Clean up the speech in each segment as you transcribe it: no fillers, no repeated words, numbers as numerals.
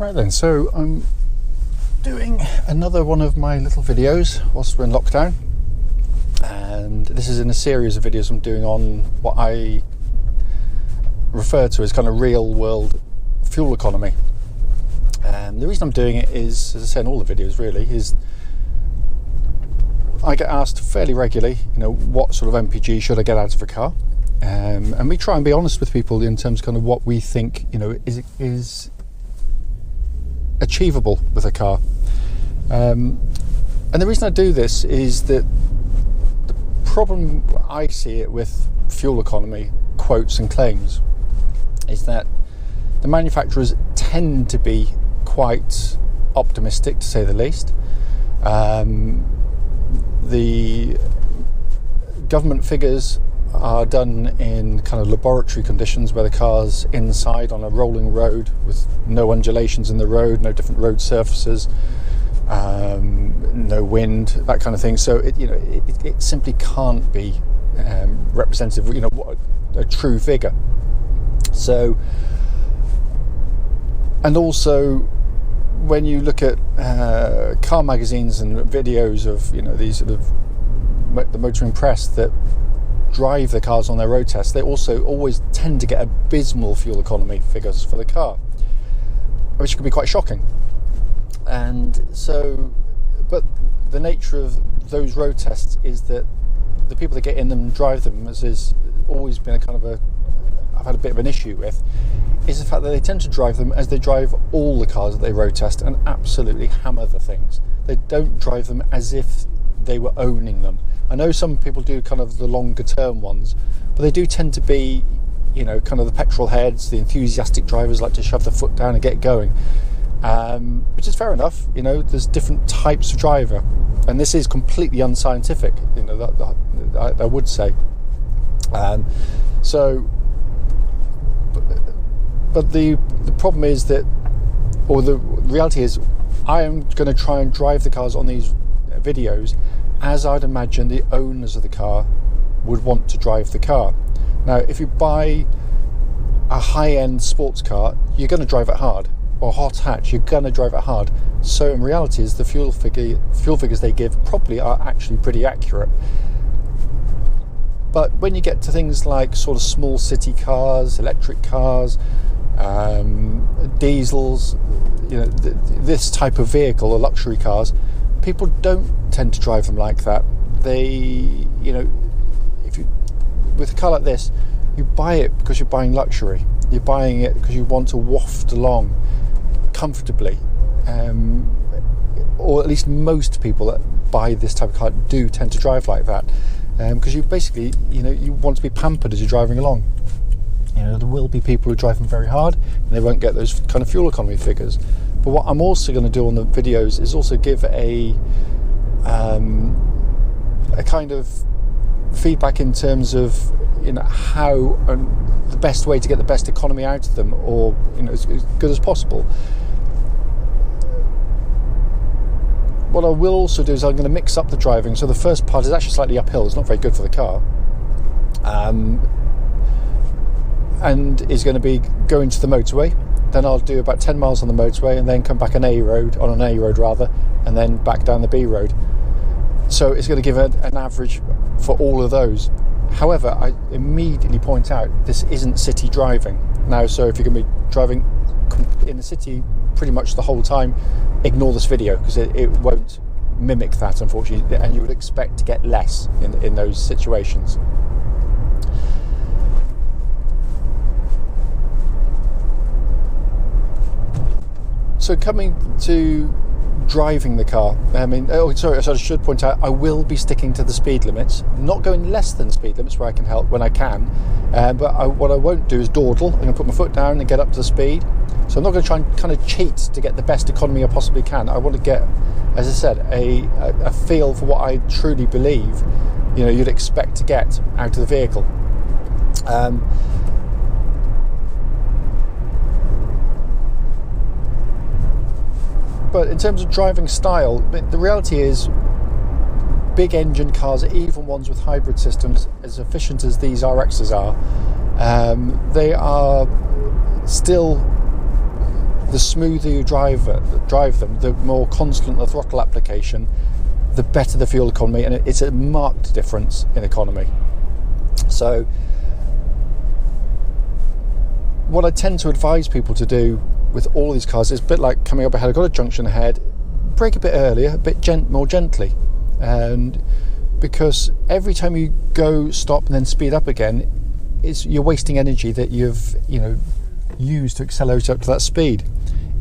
Right then, so I'm doing another one of my little videos whilst we're in lockdown, and this is in a series of videos I'm doing on what I refer to as kind of real world fuel economy. And the reason I'm doing it is, as I say in all the videos really, is I get asked fairly regularly, what sort of MPG should I get out of a car? And we try and be honest with people in terms of kind of what we think, is achievable with a car. And the reason I do this is that the problem I see it with fuel economy quotes and claims is that the manufacturers tend to be quite optimistic, to say the least. The government figures are done in kind of laboratory conditions where the car's inside on a rolling road with no undulations in the road, no different road surfaces, no wind, that kind of thing. So it simply can't be representative, what a true figure. So, and also when you look at car magazines and videos of these sort of the motoring press that drive the cars on their road tests, they also always tend to get abysmal fuel economy figures for the car, which can be quite shocking. And so, but the nature of those road tests is that the people that get in them and drive them, as has always been I've had a bit of an issue with, is the fact that they tend to drive them as they drive all the cars that they road test and absolutely hammer the things. They don't drive them as if they were owning them. I know some people do kind of the longer term ones, but they do tend to be, kind of the petrol heads, the enthusiastic drivers like to shove their foot down and get going, which is fair enough. There's different types of driver, and this is completely unscientific. That I would say. But the problem is that, or the reality is, I am going to try and drive the cars on these videos as I'd imagine the owners of the car would want to drive the car. Now, if you buy a high-end sports car, you're going to drive it hard, or hot hatch, you're going to drive it hard. So in reality, the fuel figures they give probably are actually pretty accurate. But when you get to things like sort of small city cars, electric cars, diesels, this type of vehicle, or luxury cars, people don't tend to drive them like that. They, with a car like this, you buy it because you're buying luxury. You're buying it because you want to waft along comfortably, or at least most people that buy this type of car do tend to drive like that, because you basically, you want to be pampered as you're driving along. There will be people who drive them very hard and they won't get those kind of fuel economy figures. But what I'm also going to do on the videos is also give a kind of feedback in terms of how the best way to get the best economy out of them, or as good as possible. What I will also do is I'm going to mix up the driving. So the first part is actually slightly uphill. It's not very good for the car. And is going to be going to the motorway. Then I'll do about 10 miles on the motorway and then come back on an A-road, and then back down the B road. So it's going to give an average for all of those. However, I immediately point out this isn't city driving. Now, so if you're going to be driving in the city pretty much the whole time, ignore this video, because it won't mimic that, unfortunately, and you would expect to get less in those situations. So coming to driving the car, I should point out, I will be sticking to the speed limits, not going less than speed limits where I can help when I can, but what I won't do is dawdle. I'm going to put my foot down and get up to the speed. So I'm not going to try and kind of cheat to get the best economy I possibly can. I want to get, as I said, a feel for what I truly believe you'd expect to get out of the vehicle. But in terms of driving style, the reality is big engine cars, even ones with hybrid systems, as efficient as these RXs are, they are still the smoother you drive them, the more constant the throttle application, the better the fuel economy, and it's a marked difference in economy. So what I tend to advise people to do with all of these cars is a bit like coming up ahead. I've got a junction ahead, brake a bit earlier, a bit more gently, and because every time you go stop and then speed up again, you're wasting energy that you've used to accelerate up to that speed.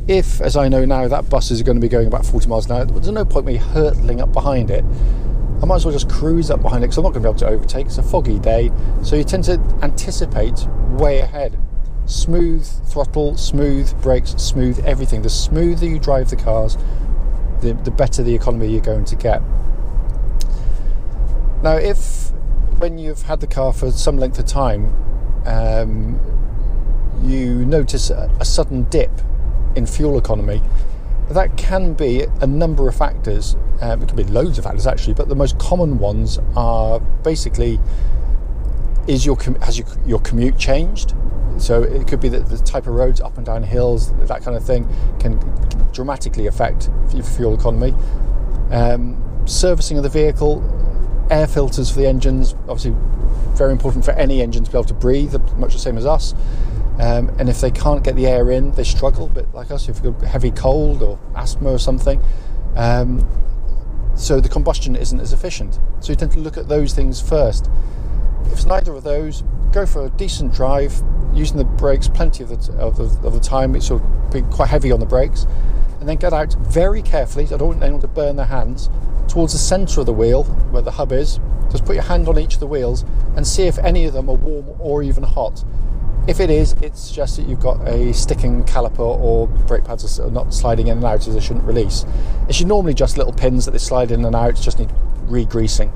If, as I know now, that bus is going to be going about 40 miles an hour, there's no point me hurtling up behind it. I might as well just cruise up behind it, because I'm not going to be able to overtake. It's a foggy day, so you tend to anticipate way ahead. Smooth throttle, smooth brakes, smooth everything. The smoother you drive the cars, the better the economy you're going to get. Now, if when you've had the car for some length of time, you notice a sudden dip in fuel economy, that can be a number of factors. It can be loads of factors actually, but the most common ones are basically, has your commute changed? So it could be that the type of roads, up and down hills, that kind of thing, can dramatically affect your fuel economy. Servicing of the vehicle, air filters for the engines, obviously very important for any engine to be able to breathe, much the same as us. And if they can't get the air in, they struggle, but like us, if you've got heavy cold or asthma or something, so the combustion isn't as efficient. So you tend to look at those things first. If it's neither of those, go for a decent drive, using the brakes plenty of the time. It's sort of being quite heavy on the brakes, and then get out very carefully. I don't want anyone to burn their hands, towards the centre of the wheel where the hub is. Just put your hand on each of the wheels and see if any of them are warm or even hot. If it is, it suggests that you've got a sticking caliper, or brake pads are not sliding in and out as they shouldn't release. It should normally just little pins that they slide in and out, just need re-greasing.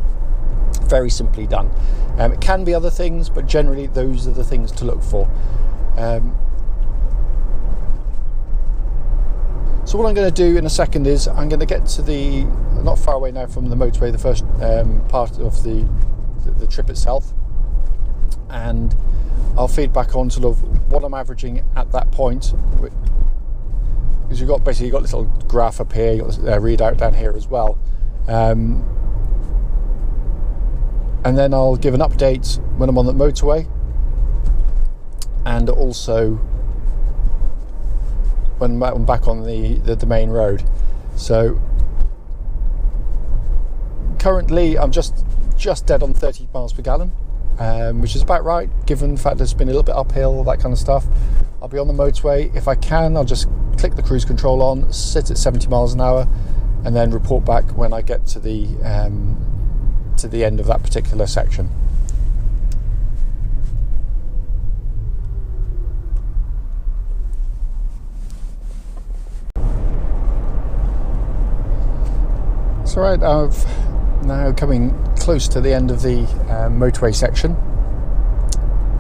Very simply done. It can be other things, but generally those are the things to look for. So what I'm going to do in a second is I'm going to get to not far away now from the motorway, the first part of the trip itself, and I'll feed back on sort of what I'm averaging at that point, because you've got this little graph up here, you've got this readout down here as well, and then I'll give an update when I'm on the motorway, and also when I'm back on the main road. So currently I'm just dead on 30 miles per gallon. Which is about right, given the fact that it's been a little bit uphill, that kind of stuff. I'll be on the motorway. If I can, I'll just click the cruise control on, sit at 70 miles an hour, and then report back when I get to the end of that particular section. It's all right. I've now coming close to the end of the motorway section,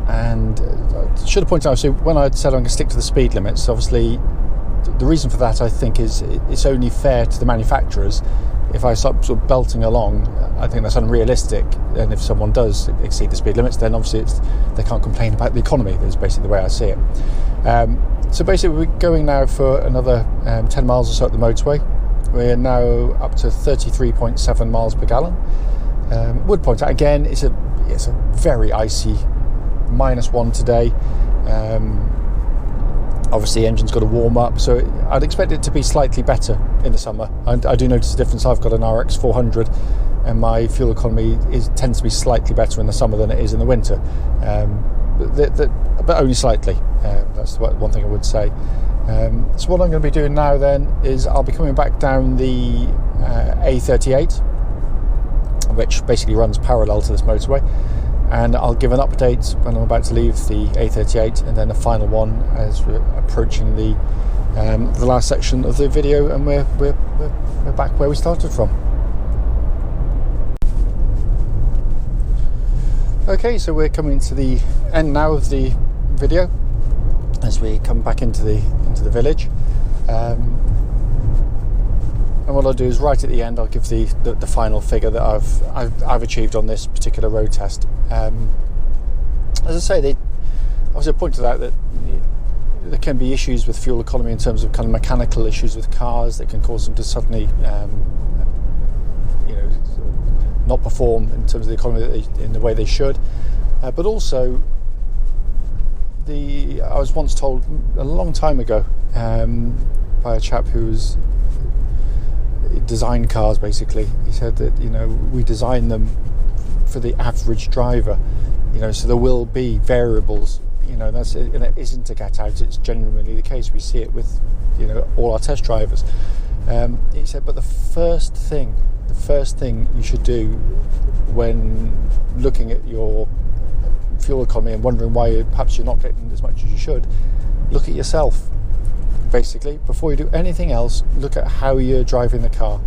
and I should have pointed out, so when I said I'm going to stick to the speed limits, obviously the reason for that, I think, is it's only fair to the manufacturers. If I start sort of belting along, I think that's unrealistic, and if someone does exceed the speed limits, then obviously they can't complain about the economy. That's basically the way I see it. So basically we're going now for another 10 miles or so up the motorway. We're now up to 33.7 miles per gallon. Would point out again, it's a very icy -1 today. Obviously, the engine's got to warm up, so I'd expect it to be slightly better in the summer. I do notice a difference. I've got an RX 400, and my fuel economy tends to be slightly better in the summer than it is in the winter, but only slightly. That's the one thing I would say. So what I'm going to be doing now then is I'll be coming back down the A38, which basically runs parallel to this motorway, and I'll give an update when I'm about to leave the A38, and then a final one as we're approaching the last section of the video, and we're back where we started from. Okay, so we're coming to the end now of the video as we come back into the village, and what I'll do is right at the end I'll give the final figure that I've achieved on this particular road test. As I say, they obviously pointed out that there can be issues with fuel economy in terms of kind of mechanical issues with cars that can cause them to suddenly not perform in terms of the economy in the way they should. But also, I was once told a long time ago by a chap who's designed cars, basically. He said that, we design them for the average driver, so there will be variables, that's it, and it isn't to get out. It's genuinely the case. We see it with, all our test drivers. He said, but the first thing you should do when looking at your fuel economy and wondering why perhaps you're not getting as much as you should, look at yourself. Basically, before you do anything else, look at how you're driving the car.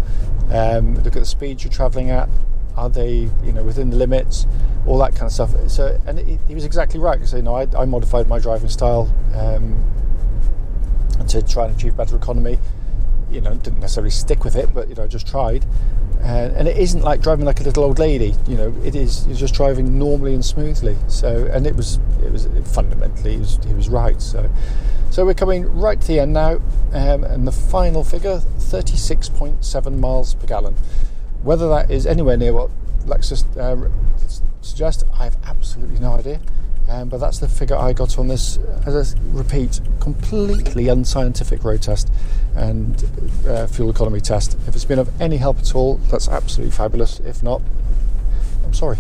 Look at the speeds you're travelling at. Are they, within the limits? All that kind of stuff. So, and he was exactly right. So, I modified my driving style to try and achieve better economy. Didn't necessarily stick with it, but I just tried. And it isn't like driving like a little old lady. It is. You're just driving normally and smoothly. So, and it was fundamentally he was right. So we're coming right to the end now, and the final figure, 36.7 miles per gallon. Whether that is anywhere near what Lexus suggests, I have absolutely no idea. But that's the figure I got on this, as I repeat, completely unscientific road test and fuel economy test. If it's been of any help at all, that's absolutely fabulous. If not, I'm sorry.